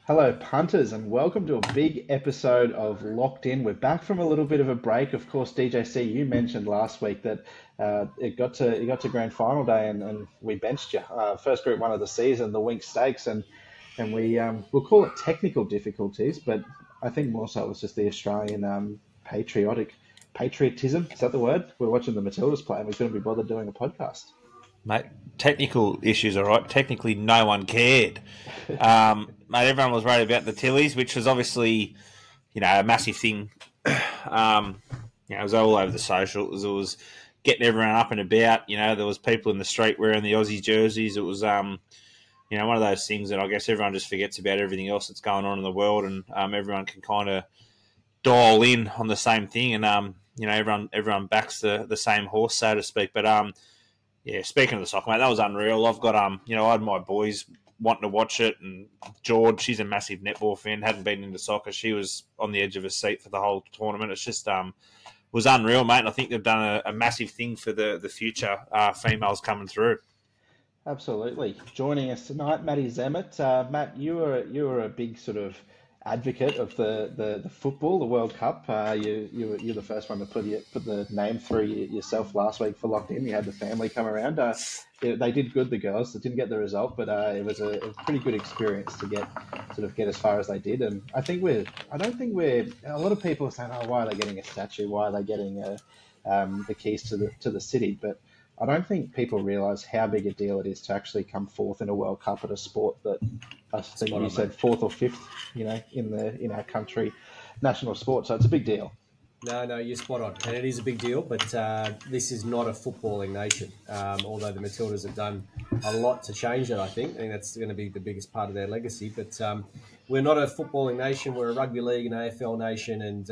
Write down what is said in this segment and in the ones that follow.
Hello, punters, and welcome to a big episode of Locked In. We're back from a little bit of a break. Of course, DJC, you mentioned last week that it got to grand final day, and we benched you. First Group 1 of the season, the Wink Stakes, and we'll call it technical difficulties, but I think more so it was just the Australian patriotism. Is that the word? We're watching the Matildas play, and we couldn't be bothered doing a podcast. Mate, technical issues, all right. Technically, no one cared. Mate, everyone was worried about the Tillies, which was obviously, a massive thing. It was all over the socials. It was getting everyone up and about. There was people in the street wearing the Aussie jerseys. It was, one of those things that I guess everyone just forgets about everything else that's going on in the world, and everyone can kind of dial in on the same thing, and everyone backs the same horse, so to speak. But yeah, speaking of the soccer, mate, that was unreal. I've got, I had my boys wanting to watch it, and George, she's a massive netball fan, hadn't been into soccer. She was on the edge of her seat for the whole tournament. It's just was unreal, mate, and I think they've done a massive thing for the future females coming through. Absolutely. Joining us tonight, Matty Zammit. Matt, you were a big sort of advocate of the football, the World Cup. You're the first one to put the name through yourself last week for Locked In. You had the family come around. They did good, the girls. They didn't get the result, but it was a pretty good experience to get as far as they did. And I don't think we're. A lot of people are saying, "Oh, why are they getting a statue? Why are they getting the keys to the city?" But I don't think people realise how big a deal it is to actually come fourth in a World Cup at a sport that I think you said fourth or fifth, in our country, national sport. So it's a big deal. No, you're spot on, and it is a big deal. But this is not a footballing nation. Although the Matildas have done a lot to change it, I think that's going to be the biggest part of their legacy. But we're not a footballing nation. We're a rugby league and AFL nation, and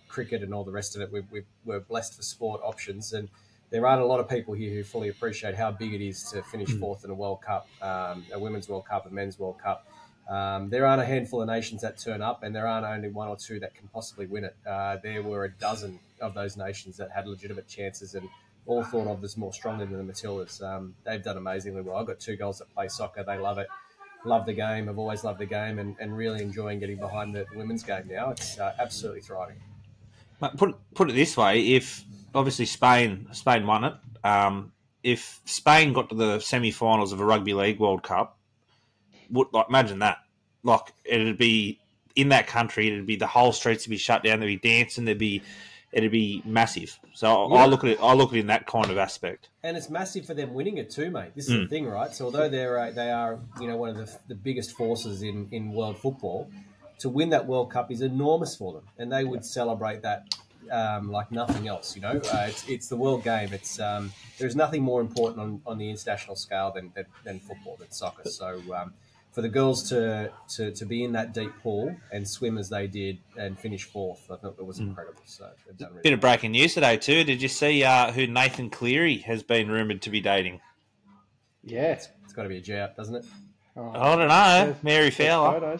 cricket and all the rest of it. We're blessed for sport options, and there aren't a lot of people here who fully appreciate how big it is to finish fourth in a World Cup, a Women's World Cup, a Men's World Cup. There aren't a handful of nations that turn up, and there aren't only one or two that can possibly win it. There were a dozen of those nations that had legitimate chances and all thought of as more strongly than the Matildas. They've done amazingly well. I've got two girls that play soccer. They love it, love the game, have always loved the game, and really enjoying getting behind the women's game now. It's absolutely thriving. Put it this way, if obviously Spain won it, if Spain got to the semi-finals of a Rugby League World Cup, imagine that. It'd be in that country, it'd be the whole streets would be shut down, there'd be dancing, it'd be massive. So yeah. I look at it in that kind of aspect. And it's massive for them winning it too, mate. This is the thing, right? So although they are one of the biggest forces in world football, to win that World Cup is enormous for them, and they would celebrate that like nothing else. It's the world game. It's there's nothing more important on the international scale than football, than soccer. So for the girls to be in that deep pool and swim as they did and finish fourth, I thought it was incredible. So they've done really bit of breaking news today too. Did you see who Nathan Cleary has been rumoured to be dating? Yeah, it's got to be a G out, doesn't it? I don't know. Mary Fowler.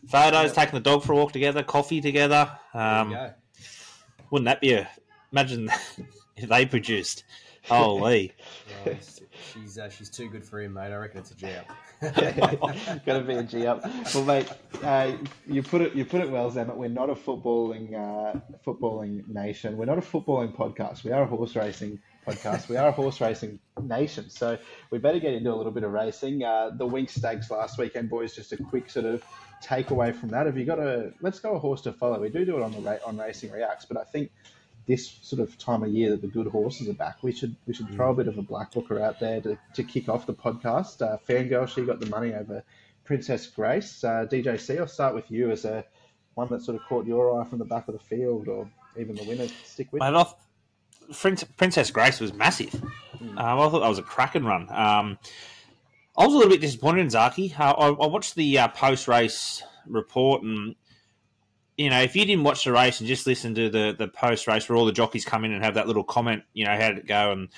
Photos, taking the dog for a walk together, coffee together. Wouldn't that be imagine if they produced? Holy. Well, she's too good for him, mate. I reckon it's a G up. Got to be a G up. Well, mate, you put it well, Zammit. We're not a footballing nation. We're not a footballing podcast. We are a horse racing podcast. We are a horse racing nation. So we better get into a little bit of racing. The Wink Stakes last weekend, boys. Just a quick sort of takeaway from that. Have you got let's go a horse to follow? We do it on Racing Reacts, but I think this sort of time of year that the good horses are back, we should throw a bit of a black booker out there to kick off the podcast. Fangirl, she got the money over Princess Grace. DJC, I'll start with you as one that sort of caught your eye from the back of the field, or even the winner to stick with. Princess Grace was massive. I thought that was a cracking run. I was a little bit disappointed in Zaki. I watched the post-race report, and if you didn't watch the race and just listen to the post-race where all the jockeys come in and have that little comment, how did it go? And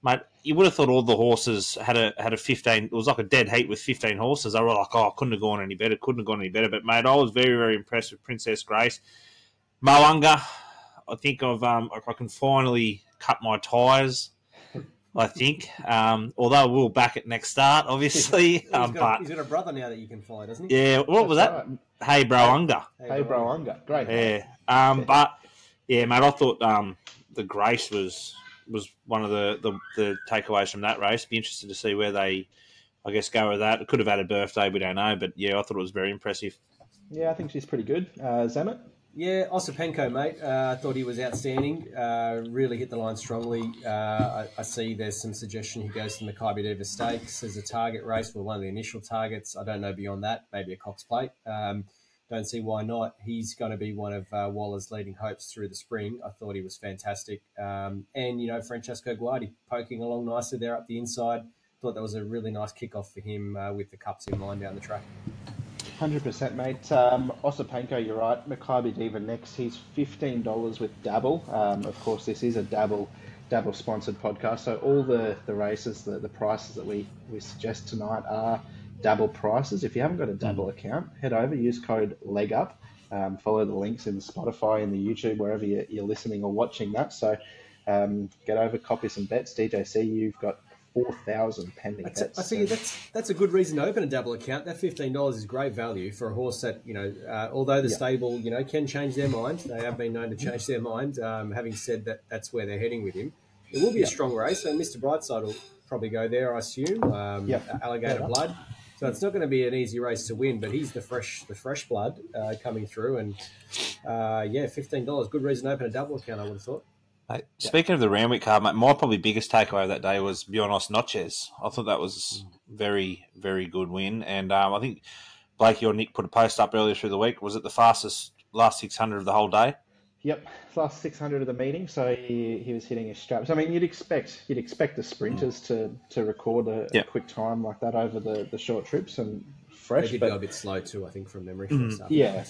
mate, you would have thought all the horses had a 15. It was like a dead heat with 15 horses. They were like, couldn't have gone any better. But mate, I was very, very impressed with Princess Grace. Mo'unga, I think I can finally cut my tyres. I think. Although we'll back it next start, obviously. He's got a brother now that you can follow, doesn't he? Yeah, what was that? Right. Hey Brounga. Hey, Brounga. Great. Yeah. But, yeah, mate, I thought the Grace was one of the takeaways from that race. Be interested to see where they, I guess, go with that. It could have had a birthday, we don't know. But, yeah, I thought it was very impressive. Yeah, I think she's pretty good. Zammit? Yeah, Osipenko, mate. I thought he was outstanding. Really hit the line strongly. I see there's some suggestion he goes to the Maccabi Diva Stakes as a target race for one of the initial targets. I don't know beyond that. Maybe a Cox Plate. Don't see why not. He's going to be one of Waller's leading hopes through the spring. I thought he was fantastic. And, Francesco Guardi poking along nicely there up the inside. Thought that was a really nice kickoff for him with the cups in mind down the track. 100%, mate. Osipenko, you're right. Maccabi Diva next. He's $15 with Dabble. Of course, this is a Dabble sponsored podcast, so all the races, the prices that we suggest tonight are Dabble prices. If you haven't got a Dabble account, head over, use code LEGUP. Follow the links in Spotify, in the YouTube, wherever you're listening or watching that. So get over, copy some bets. DJC, you've got 4,000 pending bets. I think that's a good reason to open a Dabble account. That $15 is great value for a horse that, although the stable, can change their mind. They have been known to change their mind. Having said that, that's where they're heading with him. It will be a strong race, and Mr. Brightside will probably go there, I assume. Alligator blood. So it's not going to be an easy race to win, but he's the fresh blood coming through. And, $15, good reason to open a Dabble account, I would have thought. Mate, speaking of the Randwick card, mate, my probably biggest takeaway of that day was Buenos Noches. I thought that was very, very good win. And I think Blakey or Nick put a post up earlier through the week. Was it the fastest last 600 of the whole day? Yep, last 600 of the meeting. So he was hitting his straps. I mean, you'd expect the sprinters to record a quick time like that over the short trips and fresh. They did go a bit slow too, I think, from memory. Yeah.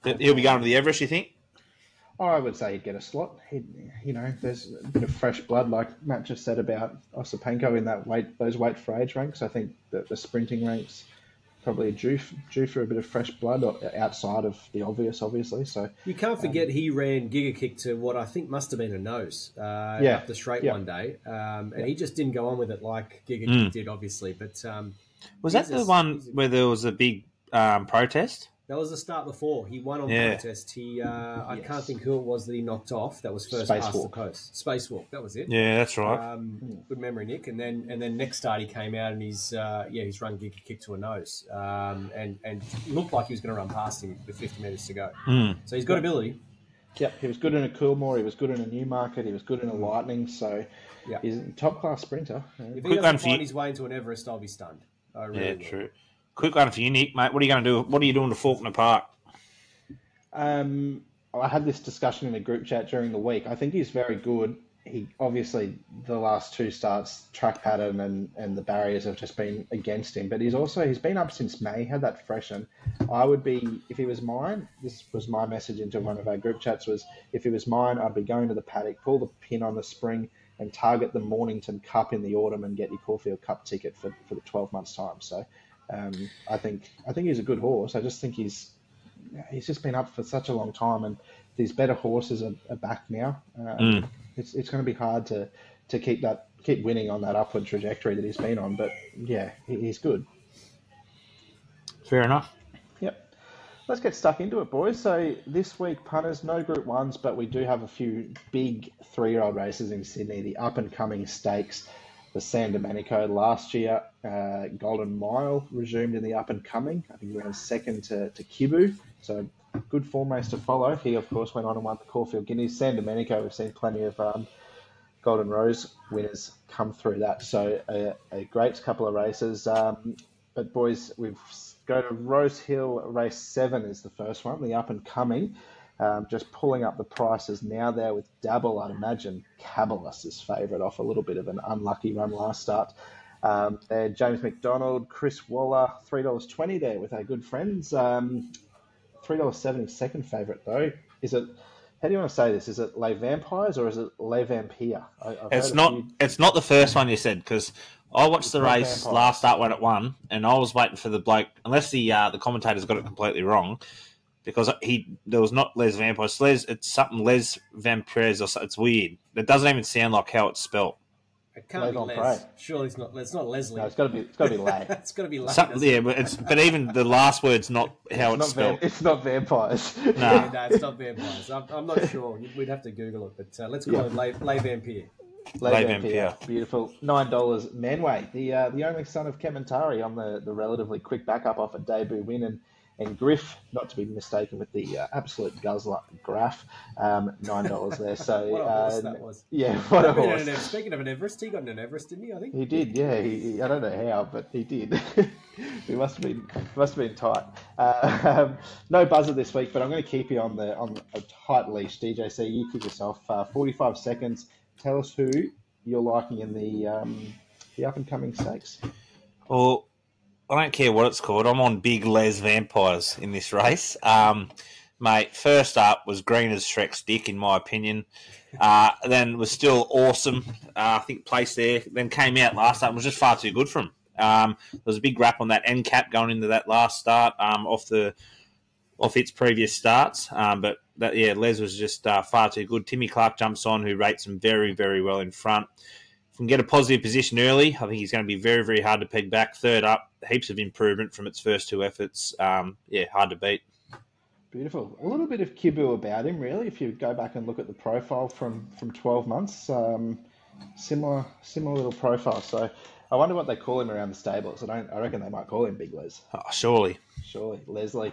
He'll be going to the Everest, you think? I would say he'd get a slot. There's a bit of fresh blood, like Matt just said about Osipenko in those weight for age ranks. I think that the sprinting ranks probably due for a bit of fresh blood outside of the obvious, obviously. So you can't forget he ran Giga Kick to what I think must have been a nose up the straight one day, and he just didn't go on with it like Giga Kick did, obviously. But was that the one where there was a big protest? That was the start before. He won on protest. I can't think who it was that he knocked off. That was first past the post. Spacewalk. That was it. Yeah, that's right. Good memory, Nick. And then next start he came out and he's run Giga Kick to a nose, and looked like he was going to run past him with 50 metres to go. So he's got ability. Yep, he was good in a Coolmore. He was good in a Newmarket. He was good in a Lightning. So he's a top class sprinter. If he doesn't find his way into an Everest, I'll be stunned. I really will. True. Quick one for you, Nick, mate. What are you going to do? What are you doing to Faulkner Park? I had this discussion in a group chat during the week. I think he's very good. He obviously, the last two starts, track pattern and the barriers have just been against him. But he's been up since May, had that freshen. I would be, if he was mine, this was my message into one of our group chats, was if he was mine, I'd be going to the paddock, pull the pin on the spring and target the Mornington Cup in the autumn and get your Caulfield Cup ticket for the 12 months' time. So I think he's a good horse. I just think he's just been up for such a long time, and these better horses are back now. It's going to be hard to keep winning on that upward trajectory that he's been on. But yeah, he's good. Fair enough. Yep. Let's get stuck into it, boys. So this week, punters, no Group 1s, but we do have a few big 3-year-old races in Sydney. The up-and-coming stakes. The San Domenico last year, Golden Mile resumed in the up-and-coming. I think he ran second to Kibu, so good form race to follow. He, of course, went on and won the Caulfield Guineas. San Domenico, we've seen plenty of Golden Rose winners come through that, so a great couple of races. But, boys, we've go to Rosehill. Race 7 is the first one, the up-and-coming. Just pulling up the prices now there with Dabble. I'd imagine Cabalus is favourite off a little bit of an unlucky run last start. There, James McDonald, Chris Waller, $3.20 there with our good friends. $3.70 second favourite though. Is it? How do you want to say this? Is it Les Vampires or is it Les Vampire? It's not the first one you said, because I watched the race last start when it won, and I was waiting for the bloke, unless the commentators got it completely wrong. Because there was not Les Vampires. It's something Les Vampires or something. It's weird. It doesn't even sound like how it's spelt. It can't be Les. Surely it's not. It's not Leslie. No, it's got to be. It's got to be Lay. It's got to be Lay. Yeah, but even the last word's not how it's spelled. It's not vampires. No, no, it's not vampires. I'm not sure. We'd have to Google it, but let's call it Lay Vampire. Lay Vampire. Beautiful. $9 Manway, the only son of Kementari on the relatively quick backup off a debut win, and Griff, not to be mistaken with the absolute guzzler Graff, $9 there. So what a horse that was. Yeah, what a horse. Speaking of an Everest, he got an Everest, didn't he? I think he did. Yeah, I don't know how, but he did. He must have been tight. No buzzer this week, but I'm going to keep you on a tight leash. DJC, you kick yourself. 45 seconds. Tell us who you're liking in the up and coming stakes. Well, I don't care what it's called. I'm on big Les Vampires in this race. Mate, first up was green as Shrek's dick, in my opinion. Then was still awesome. I think placed there. Then came out last up and was just far too good for him. There was a big rap on that end cap going into that last start off its previous starts. But Les was just far too good. Timmy Clark jumps on, who rates him very, very well in front. If we can get a positive position early, I think he's going to be very, very hard to peg back. Third up, heaps of improvement from its first two efforts. Hard to beat. Beautiful. A little bit of kibble about him, really. If you go back and look at the profile from 12 months, similar little profile. So I wonder what they call him around the stables. I reckon they might call him Big Les. Oh, surely. Leslie.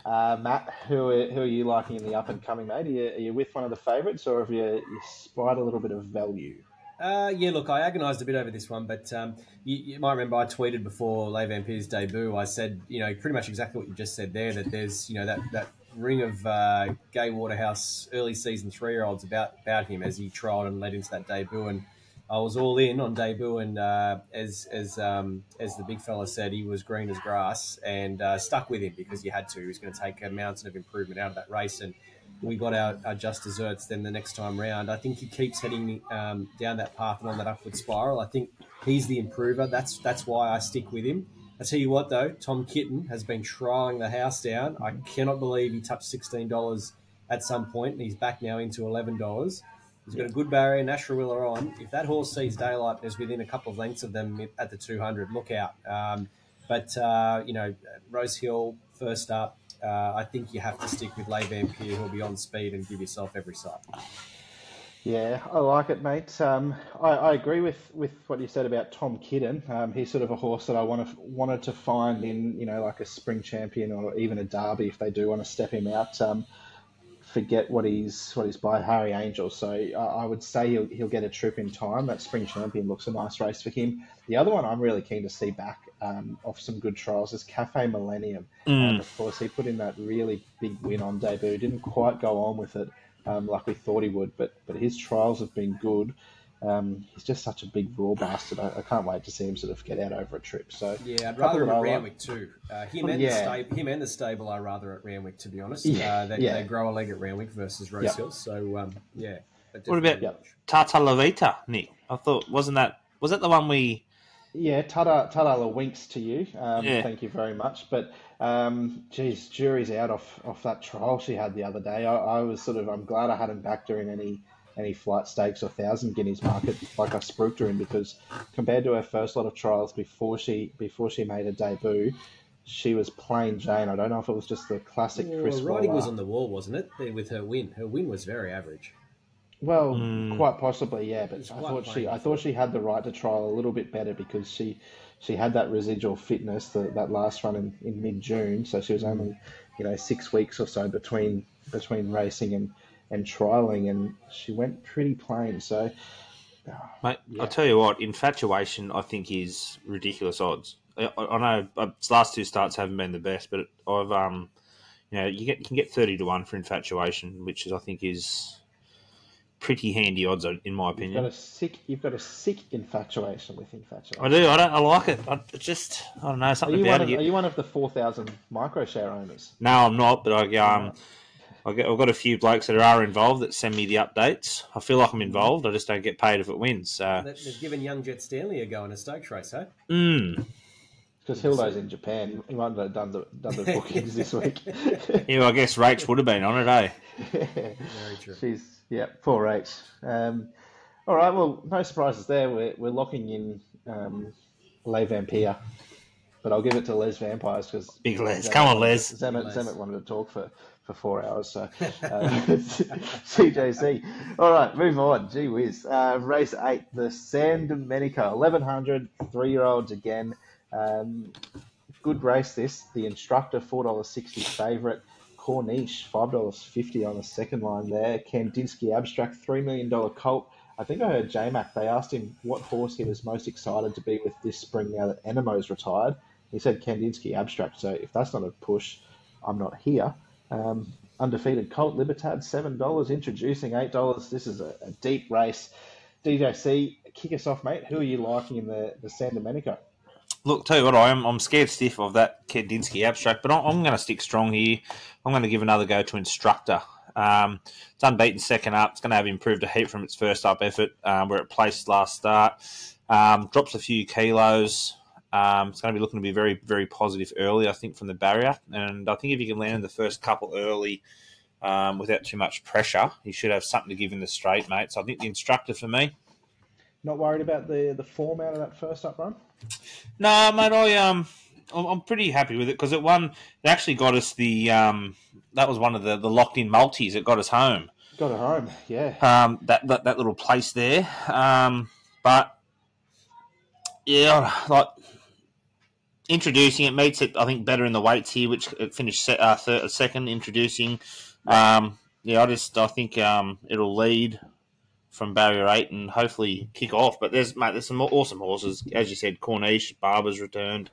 Matt, who are you liking in the up and coming, mate? Are you with one of the favourites, or have you spied a little bit of value? Look, I agonised a bit over this one, but you might remember I tweeted before Les Vampire's debut. I said, pretty much exactly what you just said there, that there's, that ring of Gay Waterhouse early season 3-year-olds about him as he trialled and led into that debut. And I was all in on debut, and as the big fella said, he was green as grass, and stuck with him because you had to. He was going to take a mountain of improvement out of that race, and we got our just desserts then the next time round. I think he keeps heading down that path and on that upward spiral. I think he's the improver. That's why I stick with him. I tell you what, though, Tom Kitten has been trialling the house down. I cannot believe he touched $16 at some point, and he's back now into $11. He's got a good barrier, Nash Rawiller on. If that horse sees daylight and is within a couple of lengths of them at the 200, look out. Rosehill, first up, I think you have to stick with Les Vampire, who'll be on speed, and give yourself every sight. Yeah, I like it, mate. I agree with what you said about Tom Kitten. He's sort of a horse that I wanted to find in, like a spring champion or even a derby if they do want to step him out. Forget what he's by Harry Angel. So I would say he'll get a trip in time. That spring champion looks a nice race for him. The other one I'm really keen to see back off some good trials is Cafe Millennium. Of course, he put in that really big win on debut. Didn't quite go on with it like we thought he would, but his trials have been good. He's just such a big raw bastard. I can't wait to see him sort of get out over a trip. So yeah, I'd rather him at Randwick too. Him and the stable are rather at Randwick, to be honest. They grow a leg at Randwick versus Rosehill. So What about Tata La Vita, Nick? I thought was that the one we? Yeah, Tata La winks to you. Thank you very much. But jury's out off that trial she had the other day. I'm glad I hadn't backed her in any flight stakes or 1,000 guineas market like I spooked her in, because compared to her first lot of trials before she made her debut, she was plain Jane. I don't know if it was just the classic Chris Waller. Riding was on the wall, wasn't it? With her win. Her win was very average. Well, quite possibly, yeah. But I thought she had the right to trial a little bit better because she had that residual fitness that last run in mid-June. So she was only 6 weeks or so between racing and trialling, and she went pretty plain. So, mate, I'll tell you what, Infatuation I think is ridiculous odds. I know its last two starts haven't been the best, but I've you can get 30 to 1 for Infatuation, which I think is pretty handy odds in my opinion. You've got a sick infatuation with Infatuation. I do. I like it. I don't know, something about it. Are you one of the 4,000 micro share owners? No, I'm not. But I've got a few blokes that are involved that send me the updates. I feel like I'm involved. I just don't get paid if it wins. So they've given young Jet Stanley a go in a Stokes race, eh? Because Hildo's in Japan. He might have done the bookings this week. Yeah, well, I guess Rach would have been on it, eh? Very true. Poor Rach. All right, well, no surprises there. We're locking in Les Vampire, but I'll give it to Les Vampires because Big Les. Come on, Les. Zammit wanted to talk for 4 hours. So CJC. All right, move on. Gee whiz. Race 8, the San Domenico, 1100, 3-year-olds again. Good race this. The Instructor, $4.60 favourite. Corniche, $5.50 on the second line there. Kandinsky Abstract, $3 million colt. I think I heard J-Mac, they asked him what horse he was most excited to be with this spring now that Enemo's retired. He said Kandinsky Abstract, so if that's not a push, I'm not here. Undefeated Colt Libertad, $7, introducing $8. This is a deep race. DJC, kick us off, mate. Who are you liking in the San Domenico? Look, tell you what, I'm scared stiff of that Kandinsky Abstract, but I'm going to stick strong here. I'm going to give another go to Instructor. It's unbeaten second up. It's going to have improved a heap from its first up effort where it placed last start. Drops a few kilos. It's going to be looking to be very, very positive early, I think, from the barrier. And I think if you can land in the first couple early without too much pressure, you should have something to give in the straight, mate. So I think the Instructor for me. Not worried about the form out of that first up run? No, mate, I'm pretty happy with it because it actually got us that was one of the locked in multis. It got us home. Got it home, yeah. That little place there. But yeah, like introducing it meets it, I think, better in the weights here, which it finished second introducing. I think it'll lead from barrier 8 and hopefully kick off. But there's some awesome horses. As you said, Corniche, Barber's returned,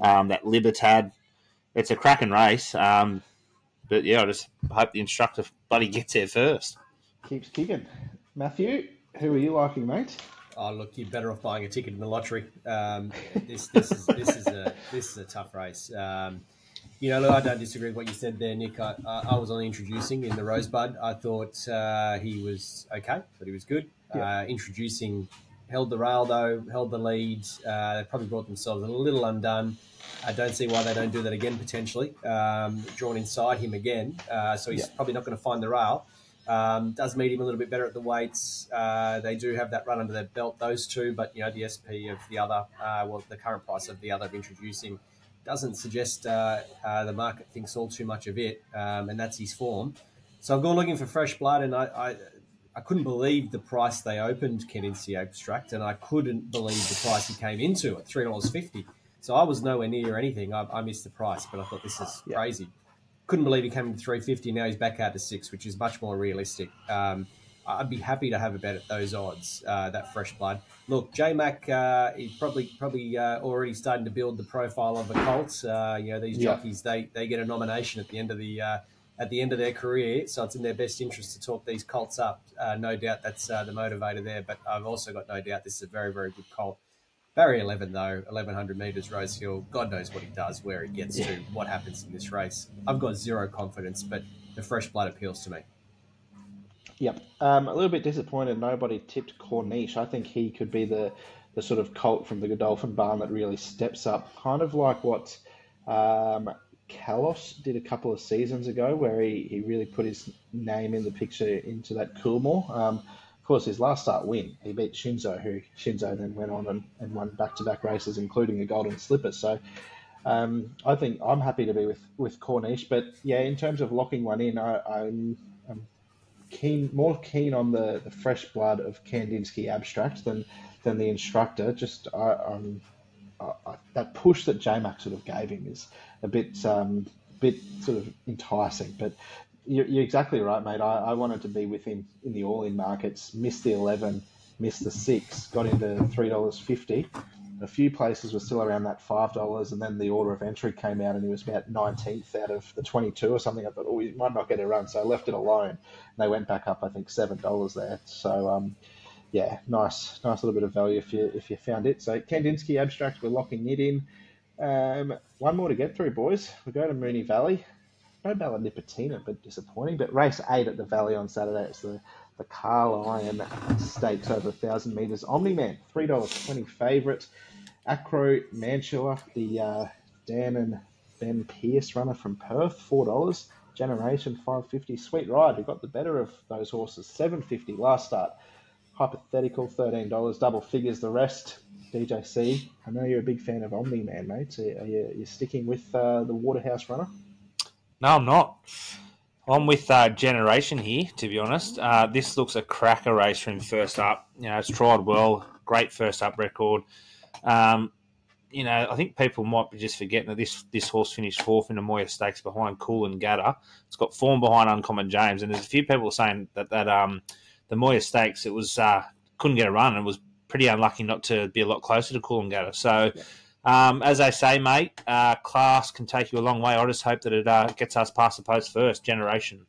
that Libertad. It's a cracking race. But yeah, I just hope the Instructor bloody gets there first. Keeps kicking. Matthew, who are you liking, mate? Oh, look, you're better off buying a ticket in the lottery. This is a tough race. Look, I don't disagree with what you said there, Nick. I was on introducing in the Rosebud. I thought he was okay, but he was good. Yeah. Introducing held the rail, though, held the leads. They probably brought themselves a little undone. I don't see why they don't do that again, potentially. Drawn inside him again, so he's probably not going to find the rail. Does meet him a little bit better at the weights. They do have that run under their belt, those two, but, the SP of the other, the current price of the other of introducing doesn't suggest the market thinks all too much of it, and that's his form. So I've gone looking for fresh blood, and I couldn't believe the price they opened Kandinsky Abstract, and I couldn't believe the price he came into at $3.50. So I was nowhere near anything. I missed the price, but I thought this is crazy. Couldn't believe he came to $3.50. Now he's back out to $6, which is much more realistic. I'd be happy to have a bet at those odds, that fresh blood. Look, J-Mac, he's probably already starting to build the profile of a colt. These jockeys, they get a nomination at the end of their career, so it's in their best interest to talk these colts up. No doubt that's the motivator there, but I've also got no doubt this is a very, very good colt. Barrier 11, though, 1,100 metres, Rosehill. God knows what he does, where he gets to, what happens in this race. I've got zero confidence, but the fresh blood appeals to me. Yep. A little bit disappointed nobody tipped Corniche. I think he could be the sort of colt from the Godolphin barn that really steps up, kind of like what Kalos did a couple of seasons ago, where he really put his name in the picture into that Coolmore. Of course, his last start win, he beat Shinzo, who Shinzo then went on and won back-to-back races, including the Golden Slipper. So I think I'm happy to be with Corniche. But, yeah, in terms of locking one in, I'm more keen on the fresh blood of Kandinsky Abstract than the Instructor. Just that push that J-Mac sort of gave him is a bit sort of enticing. But you're exactly right, mate. I wanted to be with him in the all-in markets. Missed the 11, missed the 6, got into $3.50. A few places were still around that $5, and then the order of entry came out, and he was about 19th out of the 22 or something. I thought, he might not get a run, so I left it alone. And they went back up, I think, $7 there. So, nice little bit of value if you found it. So Kandinsky Abstract, we're locking it in. One more to get through, boys. We go to Moonee Valley. No Bella Nipotina, but disappointing. But race 8 at the Valley on Saturday. It's the Carlyon Stakes over 1,000 metres. Omni-Man, $3.20 favourite. Acro Mantua, the Dan and Ben Pierce runner from Perth, $4. Generation, $5.50. Sweet Ride, we got the better of those horses, $7.50 last start. hypothetical $13, double figures the rest. DJC, I know you're a big fan of Omni Man, mate. So are you sticking with the Waterhouse runner? No, I'm not. I'm with Generation here, to be honest. This looks a cracker race from first up. It's tried well, great first up record. I think people might be just forgetting that this horse finished fourth in the Moya Stakes behind Cool and Gatter. It's got form behind Uncommon James, and there's a few people saying that the Moya Stakes, it was couldn't get a run and was pretty unlucky not to be a lot closer to Cool and Gatter. So, as I say, mate, class can take you a long way. I just hope that it gets us past the post first. Generation.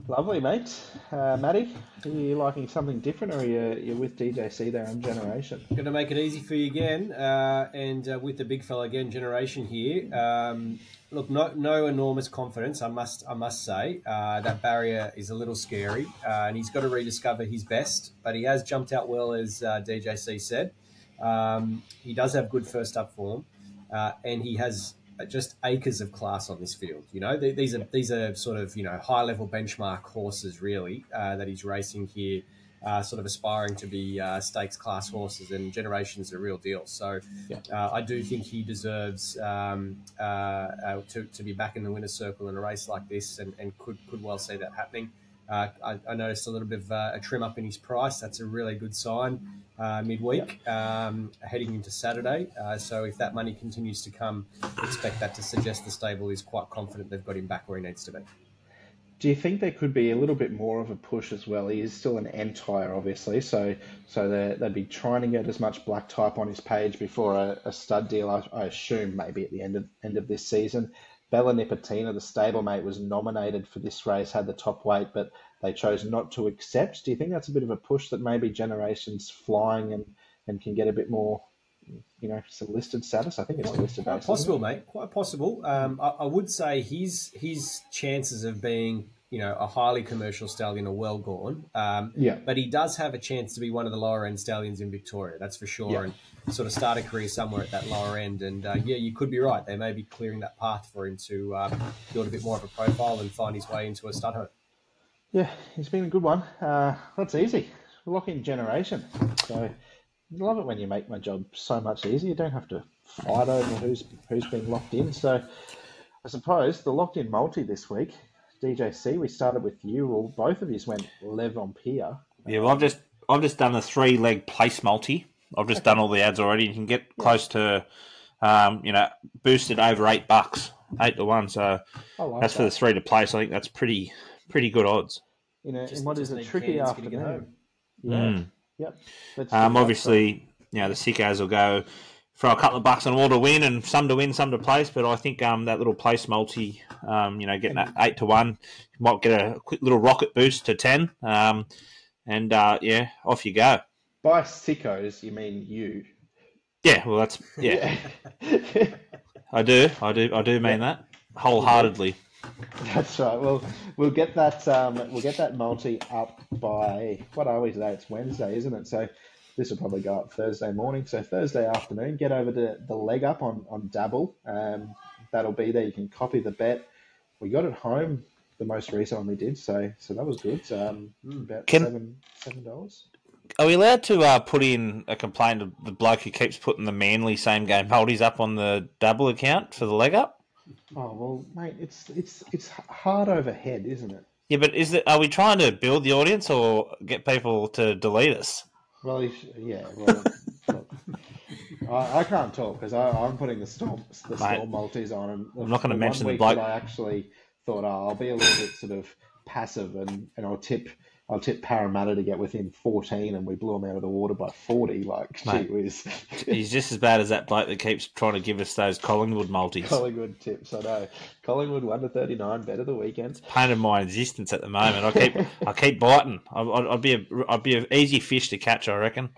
Lovely, mate. Matty, are you liking something different, or are you with DJC there on Generation? Going to make it easy for you again, and with the big fella again, Generation here. Look, no enormous confidence, I must say. That barrier is a little scary, and he's got to rediscover his best. But he has jumped out well, as DJC said. He does have good first up form, and he has just acres of class on this field. These are sort of high level benchmark horses really that he's racing here, sort of aspiring to be stakes class horses, and Generation's a real deal. So I do think he deserves to be back in the winner's circle in a race like this, and could well see that happening. I noticed a little bit of a trim up in his price. That's a really good sign midweek, heading into Saturday. So if that money continues to come, expect that to suggest the stable is quite confident they've got him back where he needs to be. Do you think there could be a little bit more of a push as well? He is still an Entire, obviously, so they'd be trying to get as much black type on his page before a stud deal, I assume, maybe at the end of this season. Bella Nipotina, the stablemate, was nominated for this race, had the top weight, but they chose not to accept. Do you think that's a bit of a push that maybe Generation's flying and can get a bit more, some listed status? I think it's listed. Quite possible, mate. Quite possible. I would say his chances of being, a highly commercial stallion are well gone. But he does have a chance to be one of the lower end stallions in Victoria. That's for sure. Yeah. And sort of start a career somewhere at that lower end. And you could be right. They may be clearing that path for him to build a bit more of a profile and find his way into a stud home. Yeah, he's been a good one. That's easy. Lock in Generation. So I love it when you make my job so much easier. You don't have to fight over who's been locked in. So I suppose the locked in multi this week, DJC, we started with you. Well, both of you went Lev on Pier. Yeah, well, I've just done a 3-leg place multi. I've just done all the ads already. You can get close to, boosted over $8, 8 to 1. So that's for the 3 to place. I think that's pretty good odds. In what is a tricky afternoon. Yeah. Yep. Obviously, the sickos will go for a couple of bucks on all to win, and some to win, some to place. But I think that little place multi, getting that 8 to 1, you might get a quick little rocket boost to 10. And off you go. By sickos, you mean you? Yeah, well, that's I do mean that wholeheartedly. That's right. Well, we'll get that multi up by, what are we today? It's Wednesday, isn't it? So this will probably go up Thursday morning. So Thursday afternoon, get over to the leg up on Dabble. That'll be there. You can copy the bet. We got it home, the most recent one we did, so that was good. About $7. Are we allowed to put in a complaint of the bloke who keeps putting the Manly same game multis up on the Dabble account for the leg up? Oh well, mate, it's hard overhead, isn't it? Yeah, but are we trying to build the audience or get people to delete us? Well, look, I can't talk because I'm putting the storm multis on, and I'm not going to mention the bloke. bloke. I actually thought, I'll be a little bit sort of passive, and I'll tip Parramatta to get within 14, and we blew them out of the water by 40. Like, gee whiz. He's just as bad as that bloke that keeps trying to give us those Collingwood multis. Collingwood tips, I know. Collingwood 1 to 39, bet of the weekend. Pain of my existence at the moment. I keep biting. I'd be an easy fish to catch, I reckon.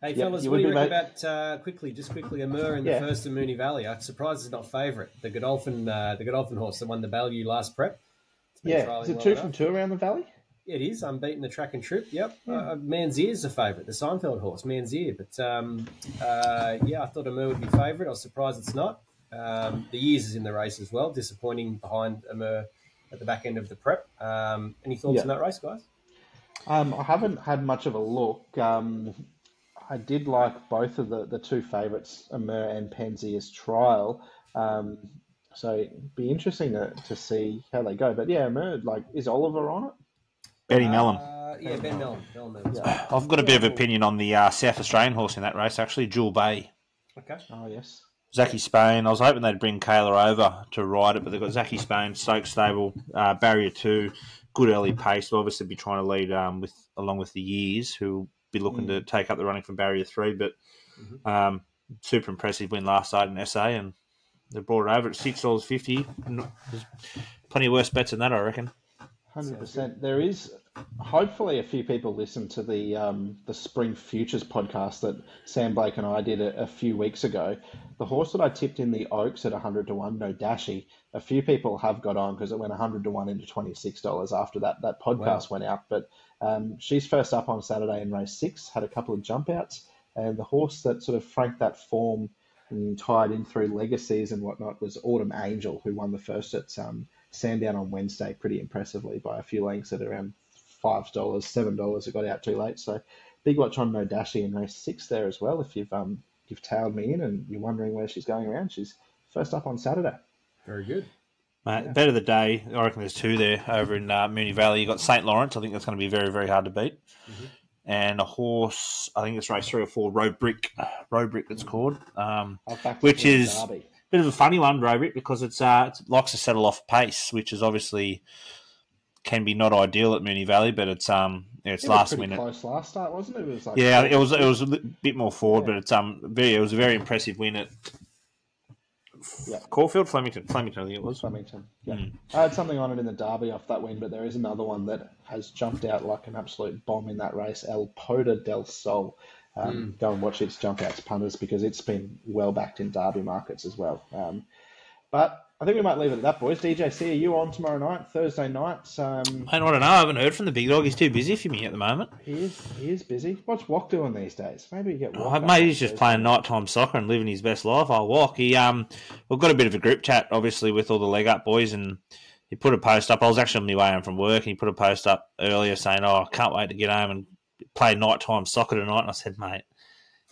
Hey fellas, what do you reckon about quickly Amur in the first of Moonee Valley? I'm surprised it's not favourite. The Godolphin horse that won the Value last prep. Is it 2 from 2 around the Valley? It is. Unbeaten the track and trip. Yep. Manzier's the favourite. The Seinfeld horse, Manzier. But I thought Amur would be favourite. I was surprised it's not. The Years is in the race as well. Disappointing behind Amur at the back end of the prep. Any thoughts on that race, guys? I haven't had much of a look. I did like both of the two favourites, Amur and Penzias trial. Um, so it'd be interesting to see how they go. But yeah, Amur, like, is Oliver on it? Benny Mellon. Yeah, Ben Mellon. Yeah. I've got a bit of opinion on the South Australian horse in that race, actually, Jewel Bay. Okay. Oh, yes. Zachy Spain. I was hoping they'd bring Kayla over to ride it, but they've got Zachy Spain, Stoke Stable, Barrier 2, good early pace. They'll obviously be trying to lead along with the Years, who will be looking to take up the running from Barrier 3. But super impressive win last night in SA, and they brought it over at $6.50. There's plenty of worse bets than that, I reckon. 100%. There is hopefully a few people listen to the Spring Futures podcast that Sam Blake and I did a few weeks ago. The horse that I tipped in the Oaks at 100 to 1, No Dashy, a few people have got on because it went 100 to 1 into $26 after that podcast went out. But she's first up on Saturday in race 6, had a couple of jump outs, and the horse that sort of franked that form and tied in through legacies and whatnot was Autumn Angel, who won the first at Sandown on Wednesday pretty impressively by a few lengths at around $5, $7. It got out too late. So big watch on No Dashy in race 6 there as well. If you've tailed me in and you're wondering where she's going around, she's first up on Saturday. Very good. Mate, bet of the day, I reckon there's two there over in Moonee Valley. You've got St. Lawrence. I think that's going to be very, very hard to beat. And a horse, I think it's race 3 or 4, Road Brick it's called, which is a bit of a funny one, Road Brick, because it likes to settle off pace, which is obviously can be not ideal at Moonee Valley, but it's last minute. Close last start, wasn't it? It was like it was a bit more forward, but it was a very impressive win at Caulfield, Flemington, I think it was. Flemington, yeah. I had something on it in the Derby off that win, but there is another one that has jumped out like an absolute bomb in that race, El Poder del Sol. Go and watch its jump outs, punters, because it's been well backed in Derby markets as well. But I think we might leave it at that, boys. DJC, are you on tomorrow night, Thursday night? I don't know. I haven't heard from the big dog. He's too busy for me at the moment. He is busy. What's Wok doing these days? Maybe you get Wok. Maybe he's just playing nighttime soccer and living his best life. I'll Wok. We've got a bit of a group chat, obviously, with all the leg up boys, and he put a post up. I was actually on my way home from work, and he put a post up earlier saying, I can't wait to get home and play nighttime soccer tonight. And I said, mate,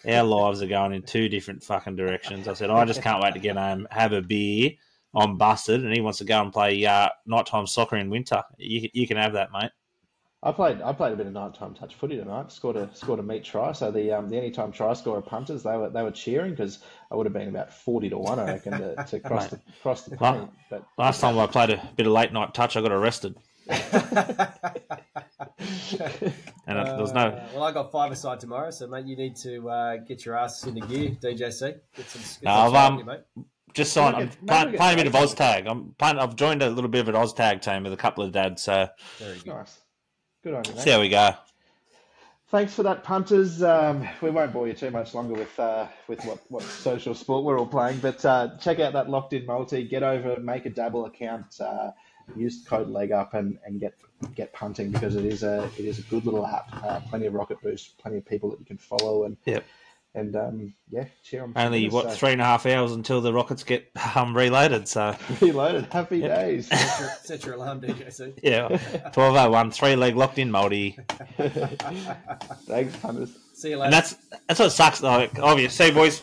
our lives are going in two different fucking directions. I said, I just can't wait to get home, have a beer. I'm busted, and he wants to go and play nighttime soccer in winter. You can have that, mate. I played a bit of nighttime touch footy tonight. Scored a meat try. So the anytime try scorer punters, they were cheering because I would have been about 40 to 1, I reckon, to cross the paint. But last time I played a bit of late night touch, I got arrested. And there was no. Well, I got 5-a-side tomorrow, so mate, you need to get your ass into gear, DJC. Get some I've mate. Just signed. I'm playing a bit of OzTag. I've joined a little bit of an OzTag team with a couple of dads. So very good. Nice. Good on you, mate. See how we go. Thanks for that, punters. We won't bore you too much longer with what social sport we're all playing, but check out that Locked In Multi. Get over, make a Dabble account, use code LEGUP and get punting, because it is a good little app. Plenty of rocket boost, plenty of people that you can follow, and cheer on. Only 3.5 hours until the rockets get reloaded. So reloaded. Happy days. Set your alarm, DJC. Yeah, 12:01, 3-leg Locked In Multi. Thanks, punters. See you later. And that's what sucks though. Obviously, boys.